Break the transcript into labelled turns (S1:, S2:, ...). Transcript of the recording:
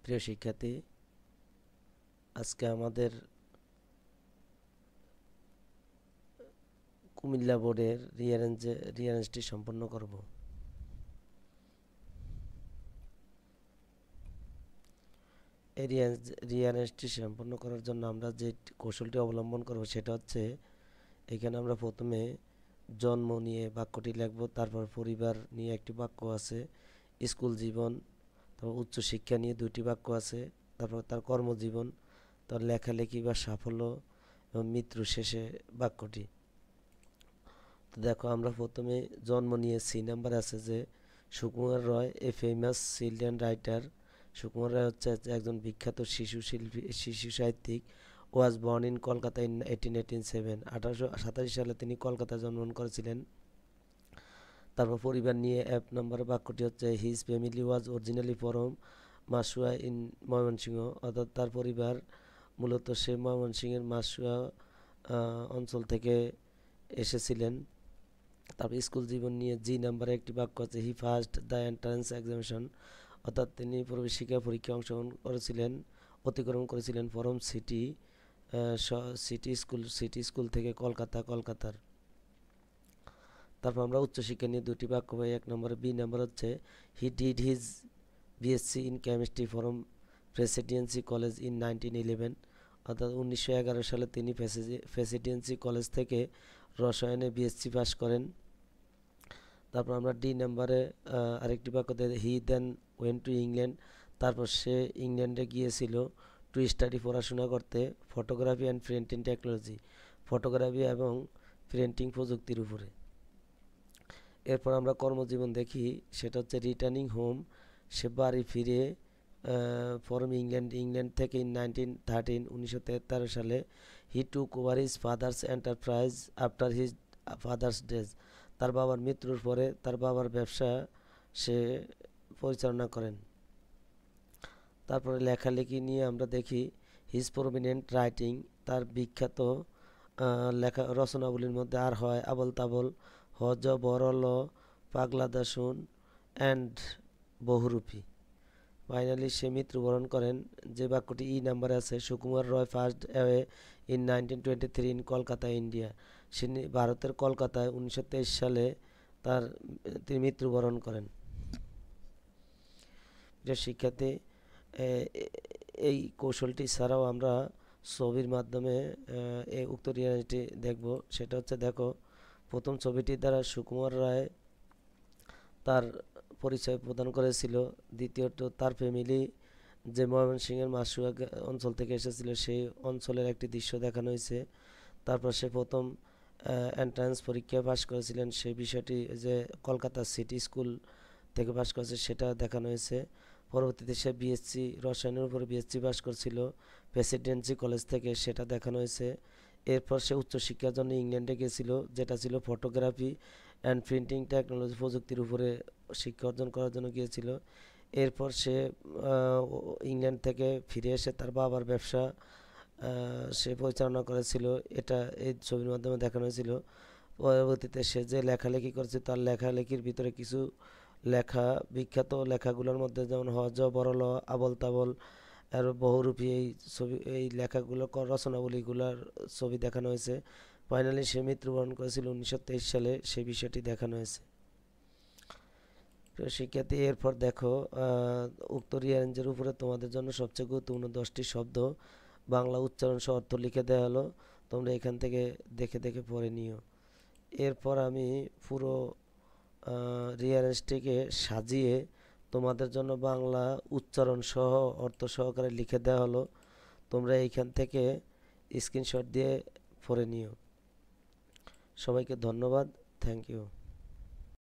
S1: প্রিয় শিক্ষার্থী, আজকে আমাদের কুমিল্লা বোর্ডের রিয়ারেঞ্জটি সম্পন্ন করব। এই রিয়ারেঞ্জটি সম্পন্ন করার জন্য আমরা যে কৌশলটি অবলম্বন করব সেটা হচ্ছে, এখানে আমরা প্রথমে জন্ম নিয়ে বাক্যটি লিখব, তারপর পরিবার নিয়ে একটি বাক্য আছে, স্কুল জীবন, তারপর উচ্চশিক্ষা নিয়ে দুটি বাক্য আছে, তারপর তার কর্মজীবন, তার লেখালেখি বা সাফল্য এবং মৃত্যু শেষে বাক্যটি। তো দেখো, আমরা প্রথমে জন্ম নিয়ে সি নাম্বার আছে যে Sukumar Roy, a famous children writer. Sukumar Ray হচ্ছে একজন বিখ্যাত শিশু সাহিত্যিক। Was born in Kolkata in 1887, 1887 সালে তিনি কলকাতায় জন্মগ্রহণ করেছিলেন। তারপর পরিবার নিয়ে এক নম্বর বাক্যটি হচ্ছে, his family was originally from Masua in Mymensingh, অর্থাৎ তার পরিবার মূলত সে ময়মনসিংহের মাসুয়া অঞ্চল থেকে এসেছিলেন। তারপর স্কুল জীবন নিয়ে জি নাম্বারে একটি বাক্য আছে, হি ফার্স্ট দ্য এন্ট্রান্স এক্সামিনেশন, অর্থাৎ তিনি প্রবেশিকা পরীক্ষায় অংশগ্রহণ করেছিলেন, অতিক্রম করেছিলেন ফরম সিটি স্কুল থেকে কলকাতার। তারপর আমরা উচ্চশিক্ষা নিয়ে দুটি বাক্য পাই। এক নম্বরে বি নাম্বার হচ্ছে, he did his BSc in chemistry form Presidency college in 1911, অর্থাৎ 1911 সালে তিনি প্রেসিডেন্সি কলেজ থেকে রসায়নে বিএসসি পাশ করেন। তারপর আমরা ডি নাম্বারে আরেকটি বাক্য দেয়, হি দেন ওয়েন্ট টু ইংল্যান্ড, তারপর সে ইংল্যান্ডে গিয়েছিল টু স্টাডি, পড়াশোনা করতে, photography and printing technology, photography এবং প্রিন্টিং প্রযুক্তির উপরে। এরপর আমরা কর্মজীবন দেখি, সেটা হচ্ছে রিটার্নিং হোম, সে বাড়ি ফিরে ফরম ইংল্যান্ড থেকে ইন 1913 সালে, he took over his father's enterprise after his father's death, তার বাবার মৃত্যুর পরে তার বাবার ব্যবসা সে পরিচালনা করেন। তারপরে লেখালেখি নিয়ে আমরা দেখি, হিজ প্রমিনেন্ট রাইটিং, তার বিখ্যাত লেখা রচনাবলীর মধ্যে আর হয় আবল তাবল, হজ বরল, পাগলা দাসুন অ্যান্ড বহুরূপী। ফাইনালি সে মৃত্যুবরণ করেন। যে বাক্যটি ই নাম্বারে আছে, Sukumar Roy passed away in 1923 in Kolkata India, সে ভারতের কলকাতায় 1923 সালে তিনি মৃত্যুবরণ করেন। যে শিক্ষার্থী, এই কৌশলটি ছাড়াও আমরা ছবির মাধ্যমে এই উক্ত রিয়ালিটি দেখব। সেটা হচ্ছে, দেখো, প্রথম ছবিটির দ্বারা সুকুমার রায় তার পরিচয় প্রদান করেছিল। দ্বিতীয়ত, তার ফ্যামিলি যে ময়মনসিংহের মাসুয়া অঞ্চল থেকে এসেছিল সেই অঞ্চলের একটি দৃশ্য দেখানো হয়েছে। তারপর সে প্রথম এন্ট্রান্স পরীক্ষায় পাশ করেছিলেন, সেই বিষয়টি যে কলকাতা সিটি স্কুল থেকে পাশ করেছে সেটা দেখানো হয়েছে। পরবর্তীতে সে বিএসসি রসায়নের উপরে বিএসসি পাশ করছিল প্রেসিডেন্সি কলেজ থেকে, সেটা দেখানো হয়েছে। এরপর সে উচ্চশিক্ষার জন্য ইংল্যান্ডে গেছিল, যেটা ছিল ফটোগ্রাফি অ্যান্ড প্রিন্টিং টেকনোলজি, প্রযুক্তির উপরে শিক্ষা অর্জন করার জন্য গিয়েছিল। এরপর সে ইংল্যান্ড থেকে ফিরে এসে তার বাবার ব্যবসা সে পরিচালনা করেছিল, এটা এই ছবির মাধ্যমে দেখানো হয়েছিল। পরবর্তীতে সে যে লেখালেখি করেছে, তার লেখালেখির ভিতরে কিছু লেখা, বিখ্যাত লেখাগুলোর মধ্যে যেমন হজ বরল, আবল তাবল আর বহুরূপী, এই লেখাগুলো রচনাবলীগুলোর ছবি দেখানো হয়েছে। ফাইনালি সে মৃত্যুবরণ করেছিল 1923 সালে, সেই বিষয়টি দেখানো হয়েছে। শিক্ষার্থী, এরপর দেখো, উক্ত রিয়ারেঞ্জের উপরে তোমাদের জন্য সবচেয়ে গুরুত্বপূর্ণ 10টি শব্দ বাংলা উচ্চারণ সহ অর্থ লিখে দেওয়া হলো, তোমরা এখান থেকে দেখে দেখে পড়ে নিও। এরপর আমি পুরো রিয়ারেঞ্জটিকে সাজিয়ে তোমাদের জন্য বাংলা উচ্চারণ সহ অর্থ সহকারে লিখে দেওয়া হলো, তোমরা এইখান থেকে স্ক্রিনশট দিয়ে পড়ে নিও। সবাইকে ধন্যবাদ, থ্যাংক ইউ।